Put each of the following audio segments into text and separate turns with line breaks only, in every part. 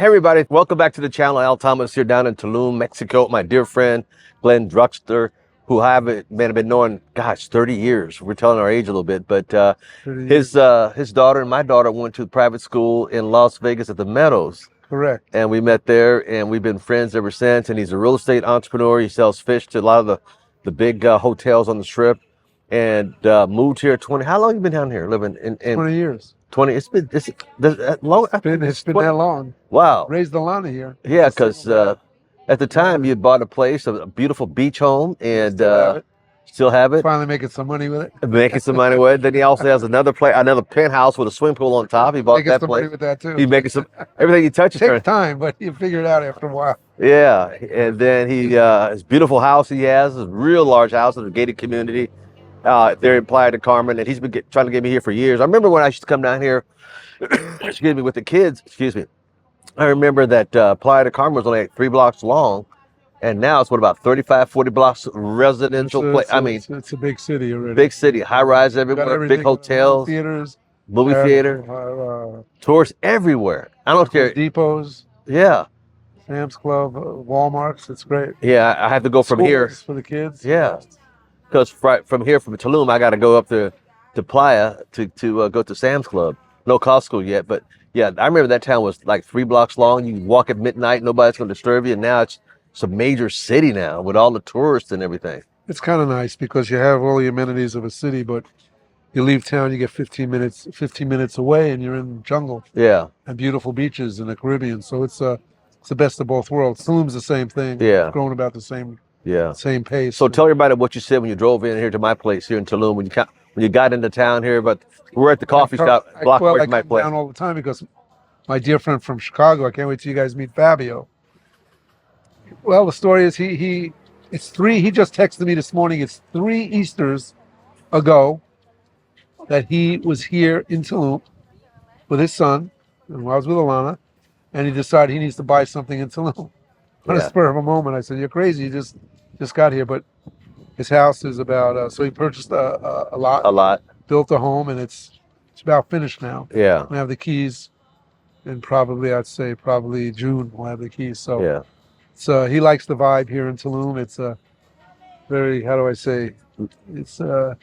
Hey everybody, welcome back to the channel. Al Thomas here down in Tulum, Mexico. My dear friend, Glen Drexler, who I have been knowing, 30 years. We're telling our age a little bit, but his daughter and my daughter went to private school in Las Vegas at the Meadows.
Correct.
And we met there and we've been friends ever since. And he's a real estate entrepreneur. He sells fish to a lot of the big hotels on the strip and moved here 20. How long have you been down here living in
20 years.
20? It's been that long.
It's been that long.
Wow.
Raised Alana here.
Yeah, because at the time you had bought a place, a beautiful beach home, and still have it.
Finally making some money with it.
Making some money with it. Then he also has another penthouse with a swimming pool on top. He bought
making
that
some
place.
money with that too.
He's making some everything he touches.
It takes time, but you figure it out after a while.
Yeah, and then his beautiful house he has, a real large house in a gated community. There in Playa del Carmen, and he's been trying to get me here for years. I remember when I used to come down here, excuse me, with the kids. Excuse me. I remember that Playa del Carmen was only like 3 blocks long, and now it's about 35, 40 blocks residential place. I mean,
it's a big city already.
Big city, high rise everywhere, big hotels,
theaters,
movie theater, tourists everywhere. I don't care.
Depots.
Yeah.
Sam's Club, Walmarts. It's great.
Yeah, I have to go from here
for the kids.
Yeah, because from here from Tulum, I got to go up to Playa to go to Sam's Club. No Costco yet, but yeah, I remember that town was like 3 blocks long. You walk at midnight, nobody's going to disturb you. And now it's a major city now with all the tourists and everything.
It's kind of nice because you have all the amenities of a city, but you leave town, you get 15 minutes away, and you're in the jungle.
Yeah,
and beautiful beaches in the Caribbean. So it's the best of both worlds. Tulum's the same thing.
Yeah,
it's growing about the same pace.
So tell everybody what you said when you drove in here to my place here in Tulum when you got into town here, but we're at the coffee shop block away from my place.
I come down all the time because my dear friend from Chicago, I can't wait till you guys meet Fabio. Well, the story is he just texted me this morning. It's 3 Easters ago that he was here in Tulum with his son, and I was with Alana, and he decided he needs to buy something in Tulum. On a spur of a moment, I said, "You're crazy. You just got here." But his house is about so he purchased a lot, built a home, and it's about finished now.
Yeah,
we have the keys, and I'd say June we'll have the keys. So
yeah,
so he likes the vibe here in Tulum. It's a very, how do I say, it's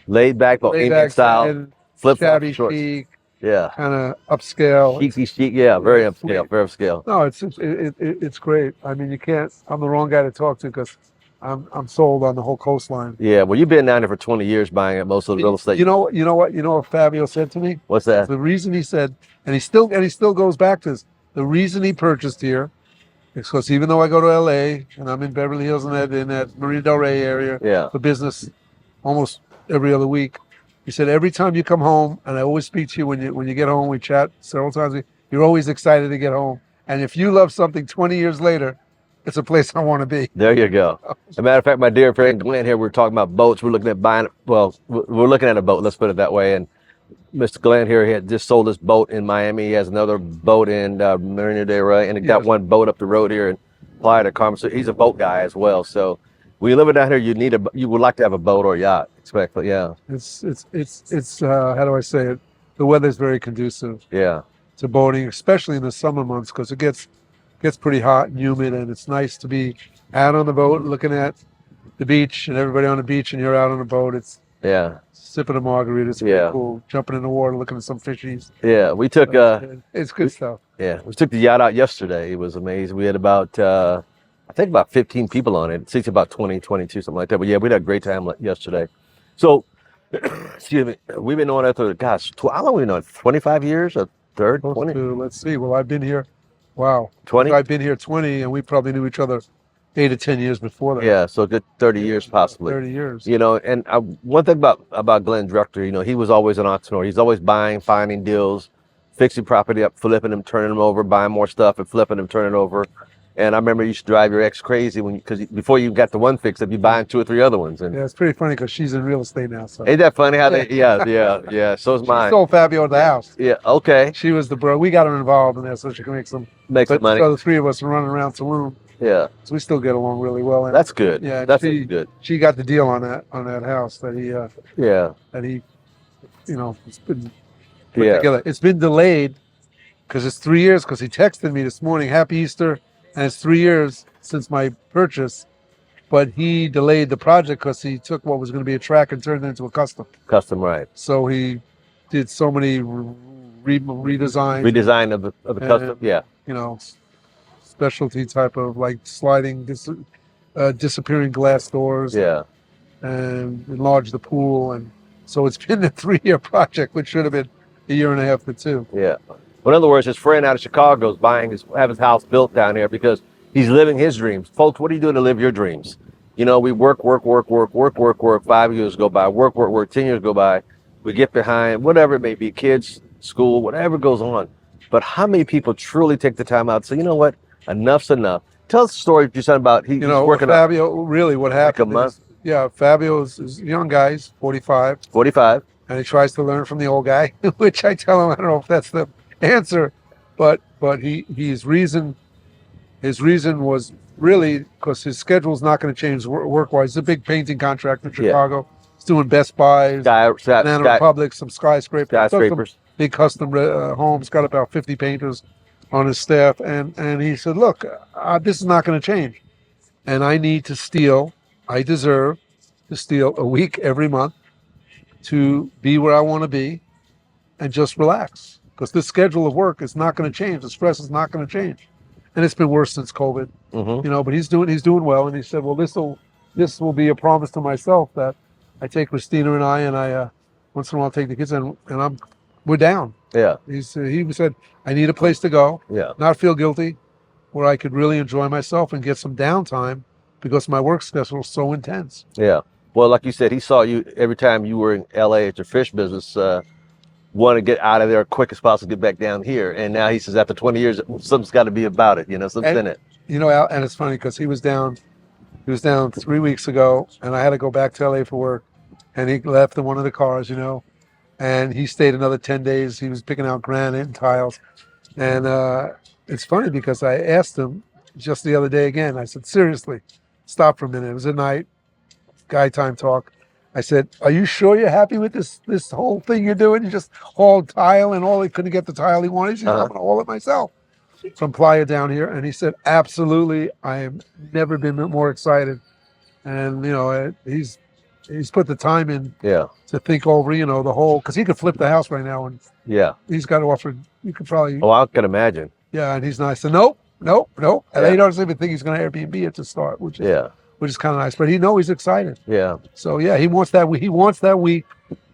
laid back, bohemian style, flip
shabby chic.
Yeah,
kind of upscale.
Chic, yeah, very upscale, very upscale.
No, it's great. I mean, you can't. I'm the wrong guy to talk to because I'm sold on the whole coastline.
Yeah, well, you've been down there for 20 years buying up most of the real estate.
You know what Fabio said to me?
What's that?
The reason he said, and he still goes back to this. The reason he purchased here is because even though I go to LA and I'm in Beverly Hills in that Marina Del Rey area for business almost every other week. He said, every time you come home, and I always speak to you when you get home, we chat several times, you're always excited to get home. And if you love something 20 years later, it's a place I want to be.
There you go. As a matter of fact, my dear friend Glen here, we're talking about boats. We're looking at we're looking at a boat, let's put it that way. And Mr. Glen here, he had just sold his boat in Miami. He has another boat in Marina Del Rey, and he got one boat up the road here in Playa del Carmen. So he's a boat guy as well. So when you live down here, you would like to have a boat or a yacht, expectfully, yeah.
It's how do I say it? The weather's very conducive.
Yeah.
To boating, especially in the summer months, because it gets pretty hot and humid, and it's nice to be out on the boat looking at the beach and everybody on the beach, and you're out on the boat. It's sipping a margarita. It's pretty cool. Jumping in the water, looking at some fishies.
Yeah, we took
it's good stuff.
Yeah, we took the yacht out yesterday. It was amazing. We had about I think about 15 people on it. It seats about 20, 22, something like that. But yeah, we had a great time yesterday. So, excuse me, we've been on that for, gosh, how long have we been on? 25 years? A third? 20?
Let's see. Well, I've been here,
20?
I've been here 20, and we probably knew each other 8 to 10 years before that.
Yeah, so a good 30 years possibly.
30 years.
You know, and one thing about Glen Drexler, he was always an entrepreneur. He's always buying, finding deals, fixing property up, flipping them, turning them over, buying more stuff and flipping them, turning it over. And I remember you used to drive your ex crazy because before you got the one fix up, you buying 2 or 3 other ones. And
yeah, it's pretty funny because she's in real estate now. So
ain't that funny how they? Yeah. So is mine.
She sold Fabio the house.
Yeah. Okay.
She was the bro. We got her involved in that so she can make some
money.
So the 3 of us are running around Tulum.
Yeah.
So we still get along really well. And
that's good.
Yeah.
That's good.
She got the deal on that house that he. It's been put together. It's been delayed because it's 3 years. Because he texted me this morning, "Happy Easter," and it's 3 years since my purchase. But he delayed the project because he took what was going to be a track and turned it into a custom.
Custom, right?
So he did so many redesigns,
Redesign of the custom, yeah.
you know, specialty type of like sliding, disappearing glass doors,
Yeah,
and enlarge the pool. And so it's been a 3-year project, which should have been a year and a half to 2.
yeah. Well, in other words, his friend out of Chicago is have his house built down here because he's living his dreams. Folks, what are you doing to live your dreams? You know, we work. 5 years go by, work. 10 years go by. We get behind, whatever it may be, kids, school, whatever goes on. But how many people truly take the time out to say, you know what, enough's enough? Tell us a story you said about he's working
Fabio, really what happened
month?
is, yeah, Fabio is a young guy, he's 45.
45.
And he tries to learn from the old guy, which I tell him, I don't know if that's the answer, but his reason was really because his schedule's not going to change work-wise. He's a big painting contractor in Chicago. Yeah. He's doing Best Buys, Banana Republic, some skyscrapers, big custom homes. Got about 50 painters on his staff, and he said, "Look, this is not going to change, and I need to steal. I deserve to steal a week every month to be where I want to be, and just relax." Because this schedule of work is not going to change. The stress is not going to change, and it's been worse since COVID.
Mm-hmm.
You know, but he's doing well. And he said, "Well, this will be a promise to myself that I take Christina and I once in a while take the kids and we're down."
Yeah.
He said, "I need a place to go.
Yeah.
Not feel guilty, where I could really enjoy myself and get some downtime because my work schedule is so intense."
Yeah. Well, like you said, he saw you every time you were in LA at your fish business. Want to get out of there as quick as possible, get back down here, and now he says after 20 years, something's got to be about it. You know, something's in it.
You know, Al, and it's funny because he was down 3 weeks ago, and I had to go back to LA for work, and he left in one of the cars, you know, and he stayed another 10 days. He was picking out granite and tiles, and it's funny because I asked him just the other day again. I said, "Seriously, stop for a minute." It was at night, guy time talk. I said, "Are you sure you're happy with this whole thing you're doing? You just hauled tile and all. He couldn't get the tile he wanted. He said, I'm going to haul it myself from Playa down here." And he said, "Absolutely. I have never been more excited." And, you know, he's put the time in to think over, you know, the whole, because he could flip the house right now. And he's got to offer, you could probably.
Oh, I can imagine.
Yeah. And he's nice. So nope. And he doesn't even think he's going to Airbnb it to start, which is kind of nice. But he's excited. Yeah. So he wants that week.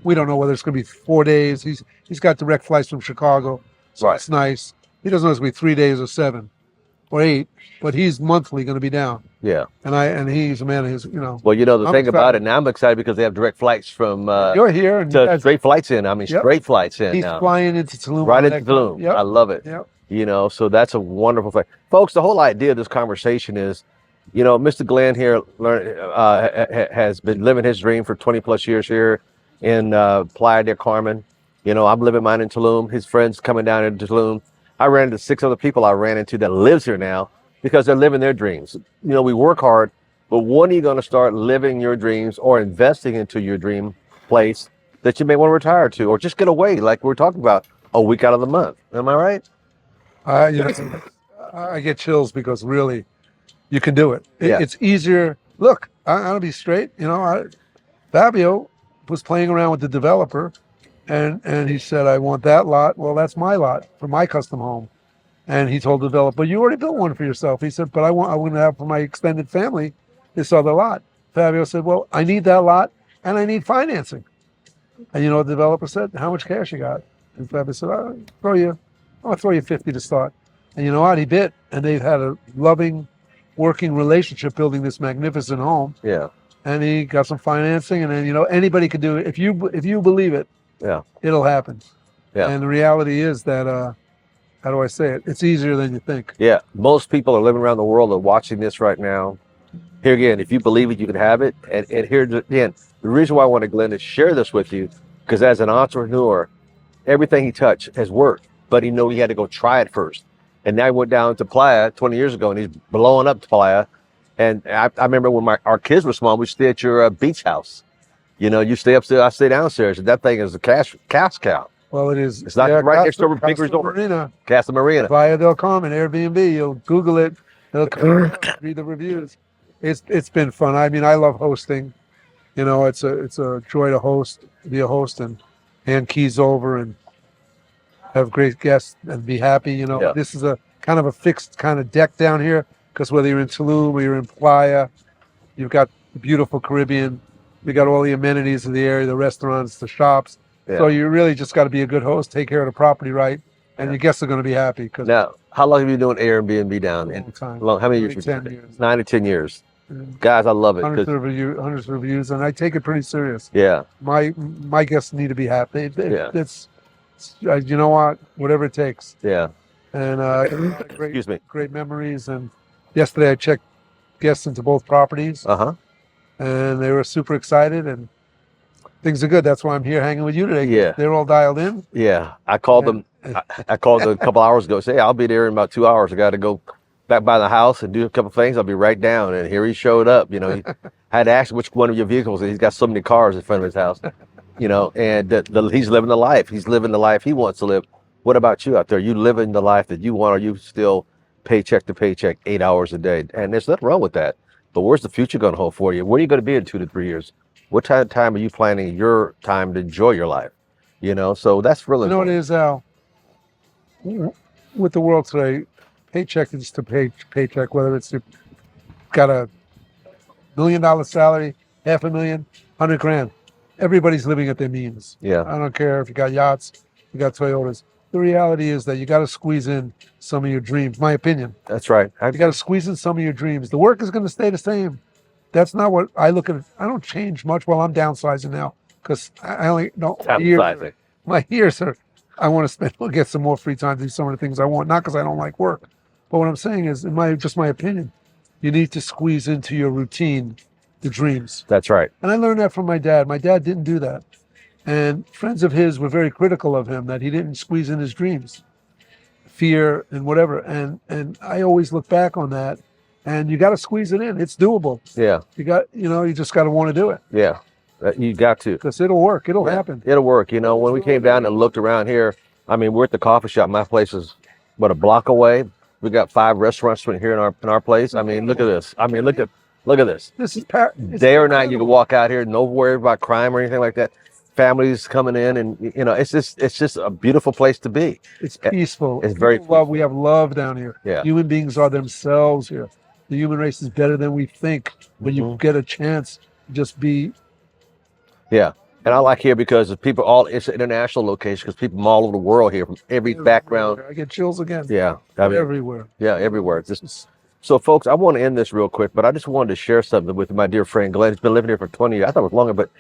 We don't know whether it's going to be 4 days. He's got direct flights from Chicago, so it's nice. He doesn't know it's going to be 3 days or 7 or 8, but he's monthly going to be down. Yeah. And he's a man of his, you know.
Well, you know, the thing about it, now I'm excited because they have direct flights from
you're here and
straight flights in. I mean, straight flights in.
He's flying into Tulum.
Right into Tulum. Yep. I love it. Yep. You know, so that's a wonderful thing. Folks, the whole idea of this conversation is, you know, Mr. Glen here has been living his dream for 20 plus years here in Playa del Carmen. You know, I'm living mine in Tulum. His friends coming down into Tulum. I ran into 6 other people I ran into that lives here now because they're living their dreams. You know, we work hard, but when are you going to start living your dreams or investing into your dream place that you may want to retire to or just get away like we're talking about a week out of the month? Am I right?
You know, I get chills because really, you can do it. It's easier. Look, I'm going to be straight. You know, Fabio was playing around with the developer, and he said, "I want that lot." Well, that's my lot for my custom home. And he told the developer, "You already built one for yourself." He said, "But I want to have for my extended family this other lot." Fabio said, "Well, I need that lot, and I need financing." And you know what the developer said? "How much cash you got?" And Fabio said, "I'll throw you 50 to start." And you know what? He bit, and they've had a loving working relationship building this magnificent home. Yeah. And he got some financing, and then, you know, anybody could do it. If you believe it, it'll happen. Yeah. And the reality is that, how do I say it? It's easier than you think. Yeah. Most people are living around the world are watching this right now. Here again, if you believe it, you can have it. And here again, the reason why I wanted Glen to share this with you, because as an entrepreneur, everything he touched has worked, but he knew he had to go try it first. And now he went down to Playa 20 years ago, and he's blowing up Playa. And I remember when our kids were small, we'd stay at your beach house. You know, you stay upstairs, I stay downstairs, and that thing is a cash cow. Well, it is.
It's not right next door to a big
Casa
resort.
Marina,
Casa Marina.
Playa del Carmen, Airbnb. You'll Google it. It'll come up, read the reviews. It's been fun. I mean, I love hosting. You know, it's a joy to be a host, and hand keys over and have great guests and be happy. You know,
Yeah.
this is a kind of a fixed kind of deck down here because whether you're in Tulum or you're in Playa, you've got the beautiful Caribbean. We got all the amenities of the area, the restaurants, the shops.
Yeah.
So you really just got to be a good host, take care of the property right, and
Yeah.
your guests are going to be happy. Because
Now, how long have you been doing Airbnb down?
long time.
How many years?
10 years.
9 to 10 years.
And
Guys, I love it.
hundreds
'Cause-
of reviews, and I take it pretty serious.
yeah,
My guests need to be happy.
Yeah.
It's you know what, whatever it takes.
yeah.
And great,
Excuse me.
great memories. And yesterday I checked guests into both properties,
Uh huh.
and they were super excited, and things are good. That's why I'm here hanging with you today.
Yeah.
They're all dialed in.
Yeah. I called them. I called them a couple hours ago. Say, hey, I'll be there in about 2 hours. I got to go back by the house and do a couple things. I'll be right down. And here he showed up. You know, he had to ask which one of your vehicles. He's got so many cars in front of his house. You know, and he's living the life. He's living the life he wants to live. What about you out there? You living the life that you want, or you still paycheck to paycheck, 8 hours a day? And there's nothing wrong with that. But where's the future going to hold for you? Where are you going to be in 2 to 3 years? What time are you planning your time to enjoy your life? You know, so that's really.
You know what it is, Al? With the world today, paycheck is to paycheck, whether it's got a $1 million salary, $500,000, $100,000. Everybody's living at their means.
Yeah.
I don't care if you got yachts, you got Toyotas. The reality is that you got to squeeze in some of your dreams. My opinion.
That's right.
You got to squeeze in some of your dreams. The work is going to stay the same. That's not what I look at. I don't change much while I'm downsizing now because I only don't.
Downsizing.
My years are. I want to spend. We'll get some more free time to do some of the things I want. Not because I don't like work, but what I'm saying is, in my opinion, you need to squeeze into your routine the dreams.
That's right.
And I learned that from my dad. My dad didn't do that. And friends of his were very critical of him that he didn't squeeze in his dreams, fear and whatever. And I always look back on that, and you got to squeeze it in. It's doable.
Yeah.
You just got to want to do it
Yeah. You got to.
because it'll work. It'll happen.
It'll work. You know, when we came down and looked around here, I mean, we're at the coffee shop. My place is, a block away. We got 5 restaurants right here in our place. I mean, look at this. I mean, look at this.
This is
Day or night, you can walk out here, no worry about crime or anything like that. Families coming in, and you know, it's just a beautiful place to be.
It's peaceful.
It's very
We have love down here.
Yeah.
Human beings are themselves here. The human race is better than we think. When you get a chance, just be.
Yeah. And I like here because it's an international location because people from all over the world here, from every background.
I get chills again.
Yeah. I mean,
Everywhere.
yeah, everywhere. So, folks, I want to end this real quick, but I just wanted to share something with my dear friend Glen. He's been living here for 20 years. I thought it was longer, but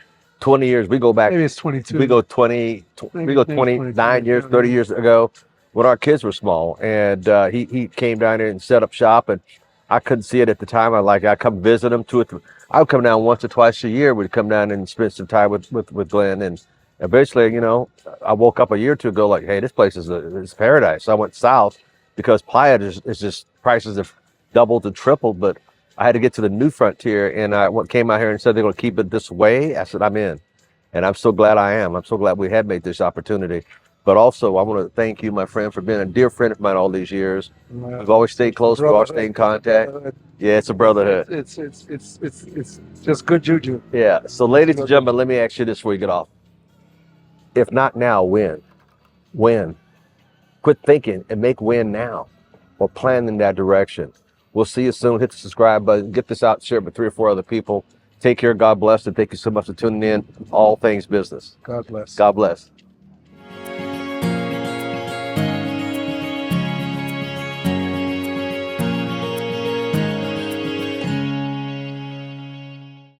20 years. We go back.
Maybe it's 22.
We go 29 years, 30 years ago when our kids were small. And he came down here and set up shop, and I couldn't see it at the time. I come visit him I would come down once or twice a year. We'd come down and spend some time with Glen. And eventually, you know, I woke up a year or two ago like, hey, this place is paradise. So I went south because Playa is just prices have doubled and tripled. But I had to get to the new frontier, and I came out here and said they're going to keep it this way. I said, I'm in. And I'm so glad I am. I'm so glad we had made this opportunity. But also, I want to thank you, my friend, for being a dear friend of mine all these years. We've always stayed close. We've always stayed in contact. Yeah, it's a brotherhood.
It's just good juju.
Yeah. So, ladies and gentlemen, let me ask you this before you get off. If not now, when? When? Quit thinking and make when now, or plan in that direction. We'll see you soon. Hit the subscribe button. Get this out. Share it with 3 or 4 other people. Take care. God bless. And thank you so much for tuning in. All things business.
God bless.
God bless.